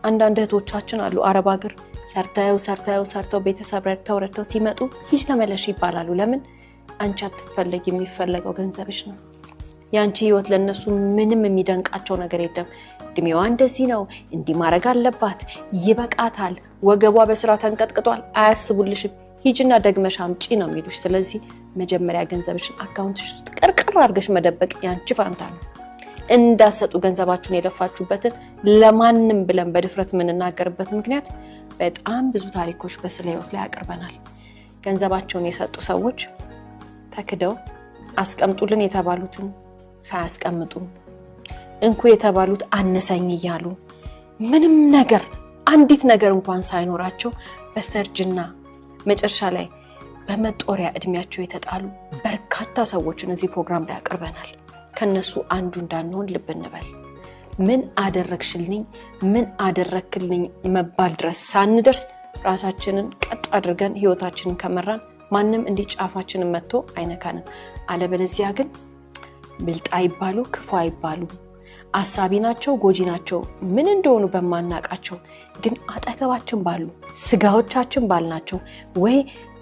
አንዳንድ እህቶቻችን አሉ አረብ ሀገር ሰርተው ቤተሰብ ረድተው ሲመጡ ሂጅ ተመለሽ ይባላሉ። ለምን? አንቺ አትፈልጊ፣ የሚፈልገው ገንዘብሽ ነው። ያንቺ ህይወት ለነሱ ምንም የሚደንቃቸው ነገር የለም። እድሜዋ እንደዚህ ነው፣ እንዲህ ማድረግ አለባት፣ ይበቃታል፣ ወገቧ በስራ ተንቀጥቅጧል፣ አያስቡልሽም። ሂጅና ደግመሽ አምጪ ነው የሚሉሽ። ስለዚህ መጀመሪያ ገንዘብሽን አካውንትሽ ውስጥ ቅርቅር አድርገሽ መደበቅ ያንቺ ፋንታ ነው። እንዳሰጡ ገንዘባችሁን የለፋችሁበትን ለማንም ብለን በድፍረት የምንናገርበት ምክንያት በጣም ብዙ ታሪኮች በስለ ህይወት ላይ አቅርበናል። ገንዘባቸውን የሰጡ ሰዎች ተክደው አስቀምጡልን የተባሉትን ሳያስቀምጡ እንኩ የተባሉት አነሰኝ እያሉ ምንም ነገር አንዲት ነገር እንኳን ሳይኖራቸው በስተርጅና መጨረሻ ላይ በመጦሪያ እድሜያቸው የተጣሉ በርካታ ሰዎችን እዚህ ፕሮግራም ላይ አቅርበናል። ከነሱ አንዱ እንዳንሆን ልብ እንበል። ምን አደረግሽልኝ፣ ምን አደረክልኝ መባል ድረስ ሳንደርስ ራሳችንን ቀጥ አድርገን ህይወታችንን ከመራን ማንም እንዲጫፋችንን መጥቶ አይነካንም። አለበለዚያ ግን ብልጥ አይባሉ፣ ክፉ አይባሉ፣ አሳቢ ናቸው፣ ጎጂ ናቸው፣ ምን እንደሆኑ በማናቃቸው ግን አጠገባችን ባሉ ስጋዎቻችን ባልናቸው ወይ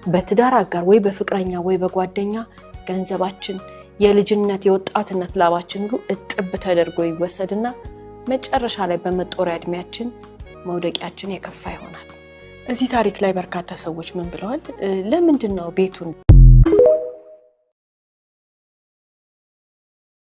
በትዳር አጋር ወይ በፍቅረኛ ወይ በጓደኛ ገንዘባችን የልጅነት የወጣትነት ላባችን ሁሉ እጥብ ተደርጎ ይወሰድና መጨረሻ ላይ በመጦሪያ እድሜያችን መውደቂያችን የከፋ ይሆናል። እዚህ ታሪክ ላይ በርካታ ሰዎች ምን ብለዋል? ለምንድን ነው ቤቱን